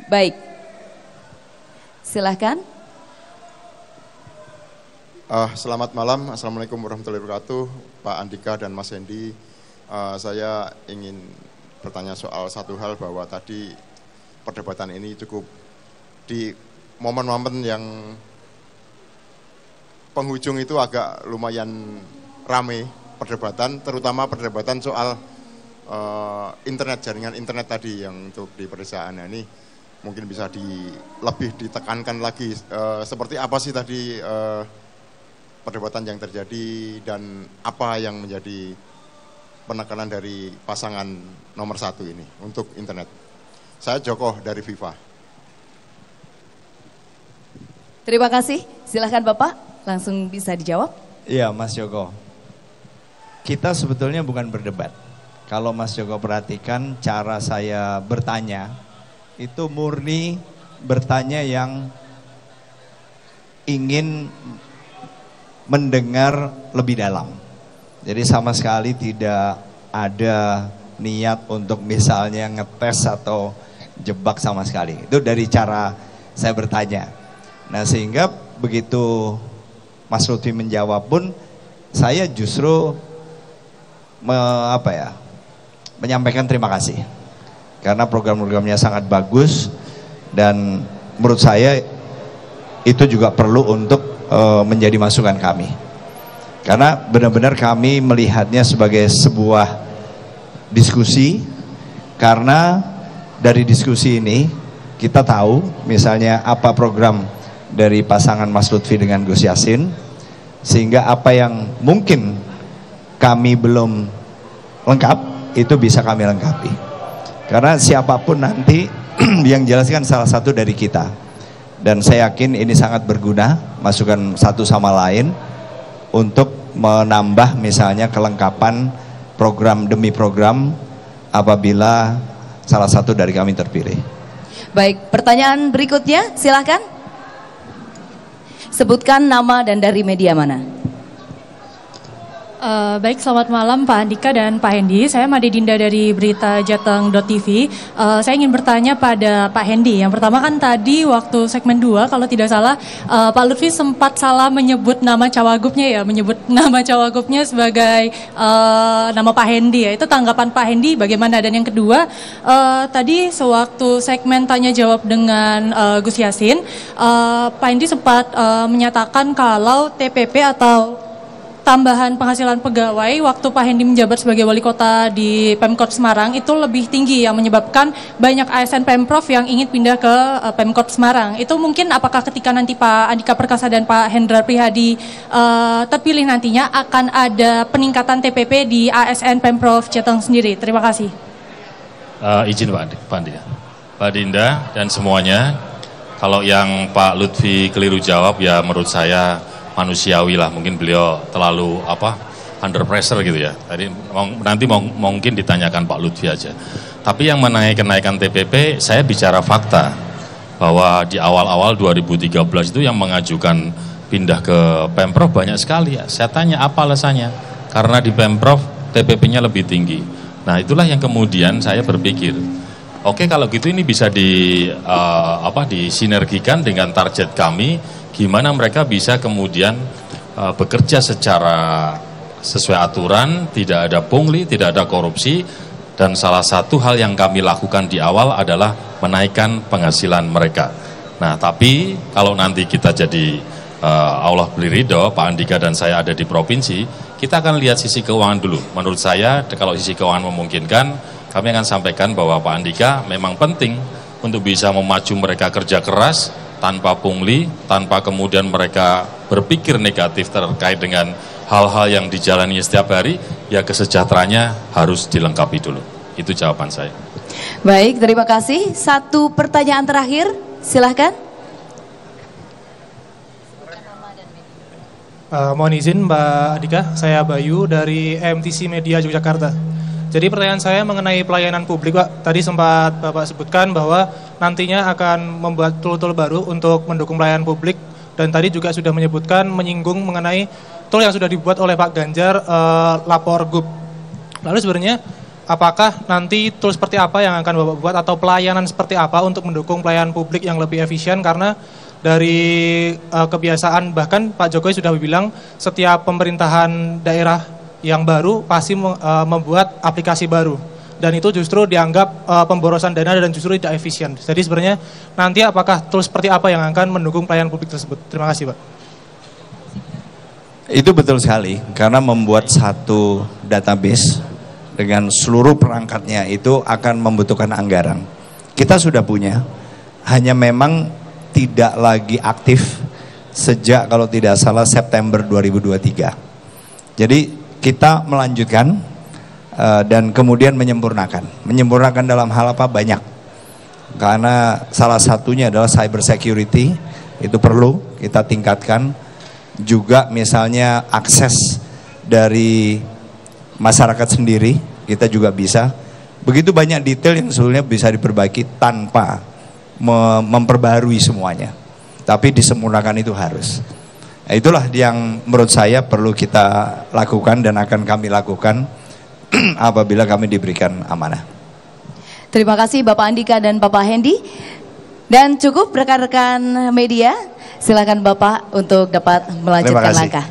Baik, silahkan. Selamat malam, Assalamualaikum warahmatullahi wabarakatuh, Pak Andika dan Mas Hendy. Saya ingin bertanya soal satu hal, bahwa tadi perdebatan ini cukup di momen-momen yang penghujung itu agak lumayan rame perdebatan, terutama perdebatan soal internet, jaringan internet tadi yang untuk di pedesaan. Ini mungkin bisa lebih ditekankan lagi, seperti apa sih tadi perdebatan yang terjadi dan apa yang menjadi penekanan dari pasangan nomor 1 ini untuk internet. Saya Joko dari FIFA. Terima kasih, silahkan Bapak, langsung bisa dijawab. Iya Mas Joko, kita sebetulnya bukan berdebat. Kalau Mas Joko perhatikan cara saya bertanya, itu murni bertanya yang ingin mendengar lebih dalam. Jadi sama sekali tidak ada niat untuk misalnya ngetes atau jebak sama sekali. Itu dari cara saya bertanya. Nah sehingga begitu Mas Lutfi menjawab pun, saya justru menyampaikan terima kasih. Karena program-programnya sangat bagus dan menurut saya itu juga perlu untuk menjadi masukan kami, karena benar-benar kami melihatnya sebagai sebuah diskusi. Karena dari diskusi ini kita tahu misalnya apa program dari pasangan Mas Lutfi dengan Gus Yassin, sehingga apa yang mungkin kami belum lengkap itu bisa kami lengkapi. Karena siapapun nanti yang jelaskan salah satu dari kita. Dan saya yakin ini sangat berguna, masukan satu sama lain untuk menambah misalnya kelengkapan program demi program apabila salah satu dari kami terpilih. Baik, pertanyaan berikutnya silahkan. Sebutkan nama dan dari media mana. Baik, selamat malam Pak Andika dan Pak Hendy. Saya Made Dinda dari Berita Jateng.tv. Saya ingin bertanya pada Pak Hendy. Yang pertama kan tadi waktu segmen 2 kalau tidak salah Pak Lutfi sempat salah menyebut nama cawagupnya ya, menyebut nama cawagupnya sebagai nama Pak Hendy ya. Itu tanggapan Pak Hendy bagaimana? Dan yang kedua, tadi sewaktu segmen tanya jawab dengan Gus Yassin, Pak Hendy sempat menyatakan kalau TPP atau tambahan penghasilan pegawai waktu Pak Hendy menjabat sebagai wali kota di Pemkot Semarang itu lebih tinggi, yang menyebabkan banyak ASN Pemprov yang ingin pindah ke Pemkot Semarang. Itu mungkin apakah ketika nanti Pak Andika Perkasa dan Pak Hendrar Prihadi terpilih nantinya akan ada peningkatan TPP di ASN Pemprov Jateng sendiri? Terima kasih. Izin Pak Dinda dan semuanya, kalau yang Pak Lutfi keliru jawab ya menurut saya manusiawi lah, mungkin beliau terlalu under pressure gitu ya. Nanti mungkin ditanyakan Pak Lutfi aja. Tapi yang mengenai kenaikan TPP, saya bicara fakta bahwa di awal-awal 2013 itu yang mengajukan pindah ke Pemprov banyak sekali ya. Saya tanya apa alasannya? Karena di Pemprov TPP-nya lebih tinggi. Nah itulah yang kemudian saya berpikir, oke kalau gitu ini bisa disinergikan dengan target kami. Gimana mereka bisa kemudian bekerja secara sesuai aturan, tidak ada pungli, tidak ada korupsi, dan salah satu hal yang kami lakukan di awal adalah menaikkan penghasilan mereka. Nah, tapi kalau nanti kita jadi Allah beri ridho, Pak Andika dan saya ada di provinsi, kita akan lihat sisi keuangan dulu. Menurut saya, kalau sisi keuangan memungkinkan, kami akan sampaikan bahwa Pak Andika memang penting untuk bisa memacu mereka kerja keras, tanpa pungli, tanpa kemudian mereka berpikir negatif terkait dengan hal-hal yang dijalani setiap hari, ya kesejahteraannya harus dilengkapi dulu. Itu jawaban saya. Baik, terima kasih. Satu pertanyaan terakhir, silahkan. Mohon izin Mbak Andika, saya Bayu dari MTC Media Yogyakarta. Jadi pertanyaan saya mengenai pelayanan publik Pak. Tadi sempat Bapak sebutkan bahwa nantinya akan membuat tool-tool baru untuk mendukung pelayanan publik. Dan tadi juga sudah menyinggung mengenai tool yang sudah dibuat oleh Pak Ganjar, Lapor Gub. Lalu sebenarnya apakah nanti tools seperti apa yang akan Bapak buat atau pelayanan seperti apa untuk mendukung pelayanan publik yang lebih efisien, karena dari kebiasaan bahkan Pak Jokowi sudah bilang setiap pemerintahan daerah yang baru pasti membuat aplikasi baru, dan itu justru dianggap pemborosan dana dan justru tidak efisien. Jadi sebenarnya nanti apakah tools seperti apa yang akan mendukung pelayanan publik tersebut? Terima kasih, Pak. Itu betul sekali, karena membuat satu database dengan seluruh perangkatnya itu akan membutuhkan anggaran. Kita sudah punya, hanya memang tidak lagi aktif sejak kalau tidak salah September 2023. Jadi kita melanjutkan dan kemudian menyempurnakan dalam hal apa? Banyak. Karena salah satunya adalah cyber security, itu perlu kita tingkatkan. Juga misalnya akses dari masyarakat sendiri kita juga bisa. Begitu banyak detail yang sebenarnya bisa diperbaiki tanpa memperbarui semuanya, tapi disempurnakan itu harus. Nah, itulah yang menurut saya perlu kita lakukan dan akan kami lakukan apabila kami diberikan amanah. Terima kasih Bapak Andika dan Bapak Hendy. Dan cukup rekan-rekan media, silakan Bapak untuk dapat melanjutkan langkah.